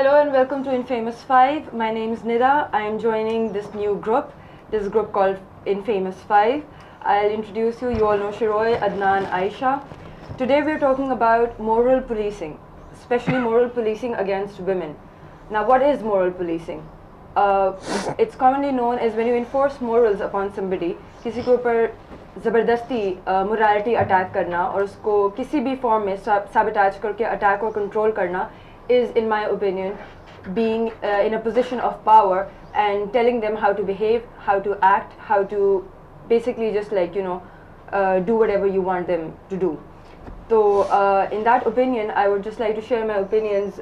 Hello and welcome to Infamous 5. My name is Nida. I am joining this new group. This group called Infamous 5. I'll introduce you. You all know Shiroy, Adnan, Aisha. Today we're talking about moral policing, especially moral policing against women. Now what is moral policing? It's commonly known as when you enforce morals upon somebody, किसी के ऊपर ज़बरदस्ती morality attack करना और उसको किसी भी form में sabotage करके attack और control करना is, in my opinion, being in a position of power and telling them how to behave, how to act, how to basically just like, you know, do whatever you want them to do. So in that opinion, I would just like to share my opinions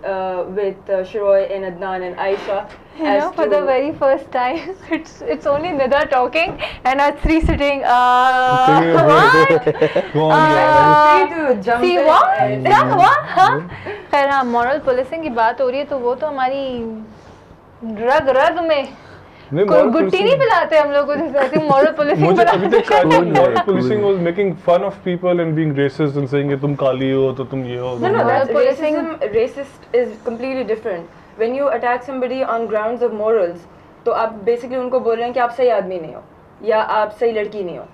with Shiroy and Adnan and Aisha. You know, for the very first time, it's only Nida talking and us three sitting. What? Go on, to jump see in. What? क्या हुआ? हाँ? खैर हाँ, moral policing की बात हो रही है तो वो तो हमारी रग में कोई गुट्टी नहीं पिलाते हम लोग को जैसे moral policing मुझे अभी तक moral policing was making fun of people and being racist and saying कि तुम काली हो तो तुम ये हो. No, that's racist is completely different. When you attack somebody on grounds of morals, तो आप basically उनको बोल रहे हैं कि आप सही आदमी नहीं हो या आप सही लड़की नहीं हो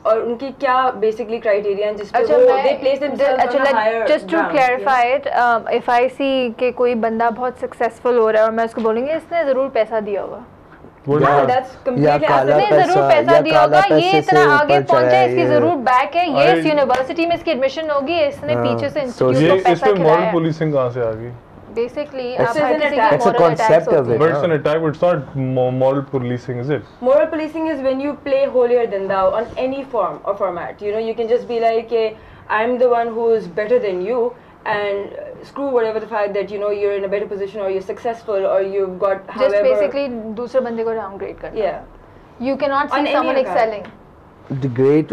और उनकी क्या basically criteria हैं जिस पे वो they place themselves on a higher just to clarify it, if I see कि कोई बंदा बहुत successful हो रहा है और मैं उसको बोलूँगी इसने ज़रूर पैसा दिया होगा. That's completely इसने ज़रूर पैसा दिया होगा, ये इतना आगे पहुंचा है, इसकी ज़रूर बैक है, ये इस यूनिवर्सिटी में इसकी एडमिशन होगी, इसने पीछे से इंस्टीट्यूट को पैसा खिलाया. moral policing कहाँ से आ गई? Basically, it's a concept of it. But it's an attack, but it's not moral policing, is it? Moral policing is when you play holier than thou on any form or format. You know, you can just be like, I'm the one who is better than you, and screw whatever the fact that you know you're in a better position or you're successful or you've got just basically दूसरे बंदे को downgrade करना. Yeah. You cannot see someone excelling. Degrade.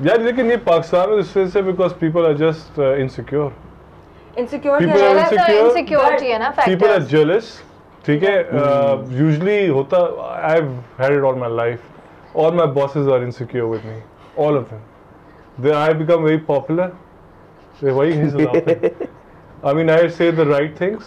यार लेकिन ये पाकिस्तान में इस वजह से because people are just insecure. Insecure. People are insecurity है ना factor. People are jealous. ठीक है. Usually होता. I've had it all my life. All my bosses are insecure with me. All of them. I become very popular. Why he's laughing? I mean, I say the right things,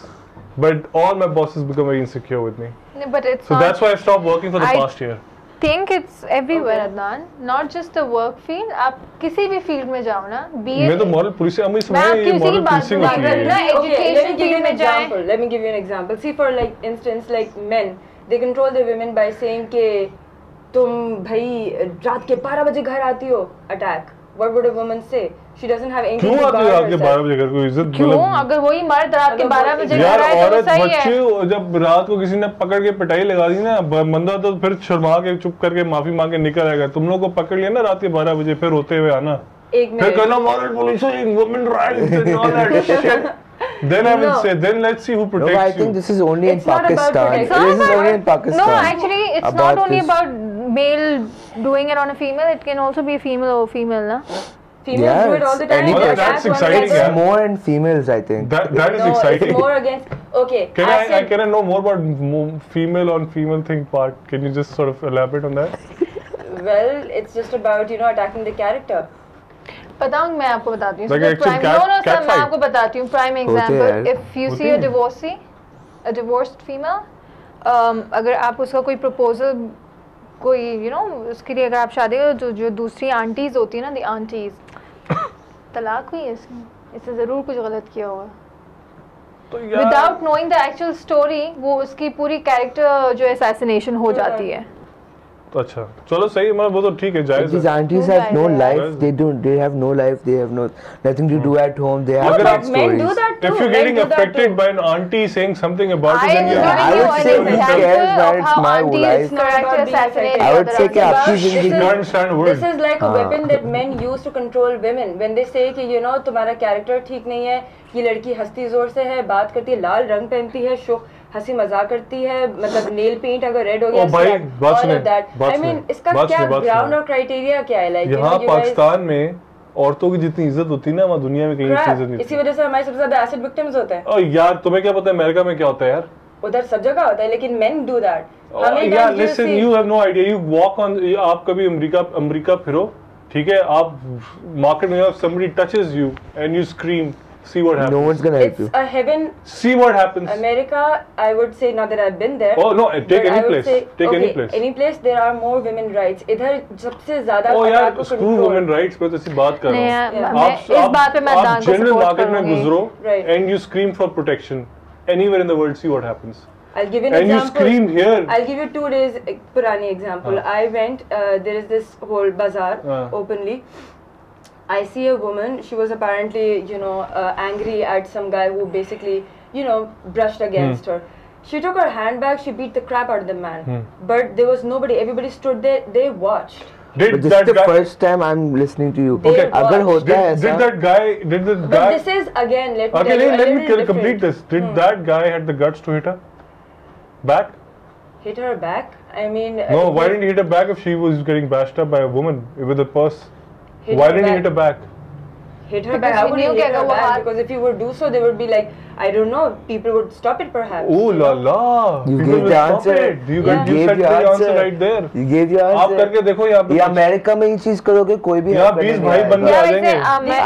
but all my bosses become very insecure with me. No, but it's so not, that's why I stopped working for the past year. I think it's everywhere, Adnan. Not just the work field. आप किसी भी field में जाओ ना. मैं तो moral policing अम्मी समझ ये moral policing होती है. Education field में जाए. Let me give you an example. See, for like instance, like men, they control their women by saying कि तुम भाई रात के 12 बजे घर आती हो. Attack. What would a woman say? She doesn't have anything to guard herself. क्यों आती है रात के 12 बजे घर को इज्जत? क्यों? अगर वही मर्द रात के 12 बजे घर आए तो सही है. बच्चे जब रात को किसी ने पकड़ के पिटाई लगा दी ना, बंदा तो फिर शर्मा के चुप करके माफी मांग के निकल आएगा. तुम लोग को पकड़ लिया ना रात के 12 बजे फिर होते हुए आना. फिर कहना moral policing, women rights and all that shit. Then I will say, then let's see who protects you. I think this is only in Pakistan. This is only in Pakistan. No, actually, it's not only about male doing it on a female. It can also be a female over female, na? Females do it all the time. That's exciting. It's more in females, I think. That is exciting. It's more against. Okay. Can I know more about female on female thing part? Can you just sort of elaborate on that? Well, it's just about attacking the character. पता हूँ मैं आपको बताती हूँ. Like actual cat मैं आपको बताती हूँ. Prime example. If you see a divorcee, a divorced female, अगर आप उसका कोई proposal कोई उसके लिए अगर आप शादी करो जो दूसरी आंटीज होती है ना, दी आंटीज तलाक हुई है इसने ज़रूर कुछ गलत किया होगा. Without knowing the actual story वो उसकी पूरी कैरेक्टर जो असैसिनेशन हो जाती है. अच्छा चलो सही मतलब वो तो ठीक है जायज. These aunties have no life. They have no life. They have nothing to do at home. They have bad stories. Men do that too. If you're getting affected by an auntie saying something about it, then I would say who cares that it's my life. I would say कि आपकी जिंदगी. This is like a weapon that men use to control women. When they say कि तुम्हारा character ठीक नहीं है, ये लड़की हंसती जोर से है, बात करती है, लाल रंग पहनती है, हंसी मजाक करती है, मतलब नेल पेंट अगर रेड हो गया, all of that. I mean, इसका क्या ग्राउंड और क्राइटेरिया क्या है? लाइक यहाँ पाकिस्तान में औरतों की जितनी इज्जत होती है ना वहाँ दुनिया में कहीं इज्जत नहीं. इसी वजह से हमारे सबसे ज्यादा एसिड विक्टिम्स होते हैं. ओ यार तुम्हें क्या पता है अमेरिका में क्या होता है यार? उधर सब जगह होता है लेकिन men do that. यार listen, you have no idea. You walk on, आप कभी अमेरिका फिरो, ठीक है? आप मार्केट में somebody touches you and you scream. See what happens. No one's gonna help you. It's a heaven. See what happens. America, I would say, not that I've been there. Oh no, take any place. Take any place. Any place, there are more women rights. इधर सबसे ज़्यादा Oh यार, screw women rights पे तो इसी बात कर रहा हूँ. इस बात पे मैं दान को general support market में करूँगी. गुजरो and you scream for protection. Anywhere in the world, see what happens. I'll give you an and example. You scream here. I'll give you 2 days purani example. I went. There is this whole bazaar openly. I see a woman. She was apparently, you know, angry at some guy who basically, you know, brushed against her. She took her handbag. She beat the crap out of the man. But there was nobody. Everybody stood there. They watched. But this is the first time I'm listening to you. Okay. अगर होता है ऐसा. Did that guy? But this is again. Let me tell you. Let me complete this. Did that guy had the guts to hit her back? Hit her back? I mean. No. Why didn't he hit her back if she was getting bashed up by a woman with a purse? Why didn't he hit her back? Hit her back. I wouldn't hit her back because if you would do so, they would be like, I don't know, people would stop it perhaps. Oh la la! You gave the answer. You said the answer right there. You gave your answer. आप करके देखो यहाँ पे. ये America में ये चीज करोगे कोई भी. यहाँ 20 भाई बंदे आ जाएंगे.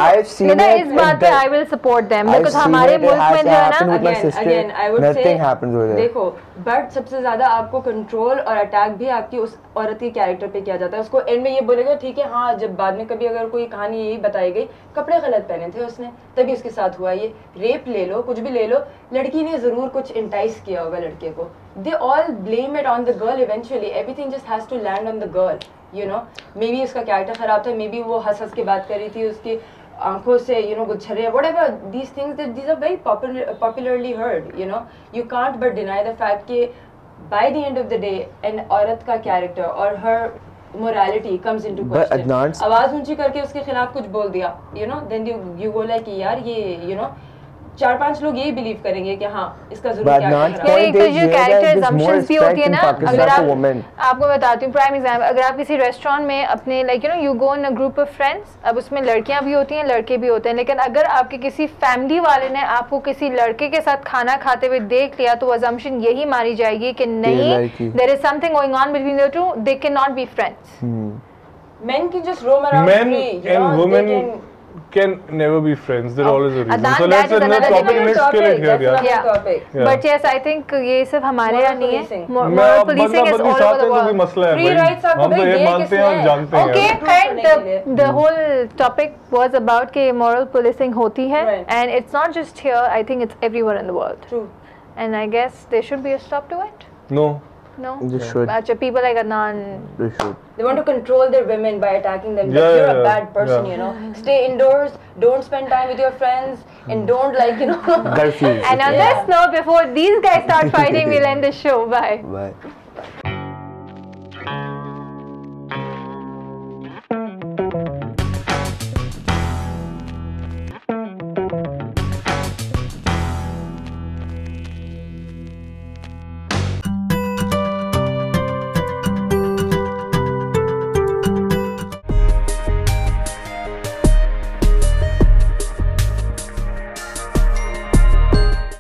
I've seen it. इस बात पे I will support them because हमारे मुल्क में जो है ना. Again, I would say. Nothing happens with it. देखो, but सबसे ज़्यादा आपको कंट्रोल और अटैक भी आपकी उस औरत के कैरेक्टर पे किया जाता है. उसको एंड में ये बोलेगा ठीक है हाँ जब बाद में कभी अगर कोई कहानी यही बताई गई कपड़े गलत पहने थे उसने तभी उसके साथ हुआ ये. रेप ले लो कुछ भी ले लो लड़की ने जरूर कुछ इंटाइस किया होगा लड़के को. They all blame it on the girl eventually. Everything just has to land on the girl. You know, maybe उसका कैरेक्टर खराब था, maybe वो हंस हंस के बात कर रही थी, उसकी आंखों से you know गुच्छरे whatever these things that these are very popularly heard. You know, you can't but deny the fact कि by the end of the day an औरत का कैरेक्टर और her morality comes into question. आवाज ऊंची करके उसके खिलाफ कुछ बोल दिया, you know, then you go like यार ये you know 4-5 लोग यही बिलीव करेंगे कि हाँ इसका जरूर कैरेक्टर assumptions भी होती है ना. अगर आपको बताती हूँ प्राइम एग्जाम्पल, अगर आप किसी रेस्टोरेंट में अपने like you know you go in a group of friends, अब उसमें लड़कियां भी होती हैं लड़के भी होते हैं, लेकिन अगर आपके किसी फैमिली वाले ने आपको किसी लड़के के साथ खाना खाते हुए देख लिया तो assumption यही मारी जाएगी कि नहीं there is something going on between the two, they cannot be friends. Men can just roam around free. Men and women can never be friends. There always a reason. So let's kill it here. Yeah. But yes, I think ये सब हमारे यहाँ नहीं है. Moral policing is all over the world. Free rights आपको भाई ये किसने? Okay, and the whole topic was about कि moral policing होती है, and it's not just here. I think it's everywhere in the world. True. And I guess there should be a stop to it. No. No. They should. People like Adnan. They should. They want to control their women by attacking them. You're a bad person, you know. Stay indoors. Don't spend time with your friends, and don't like you know. Garfield. And on this note, before these guys start fighting, we'll end the show. Bye. Bye.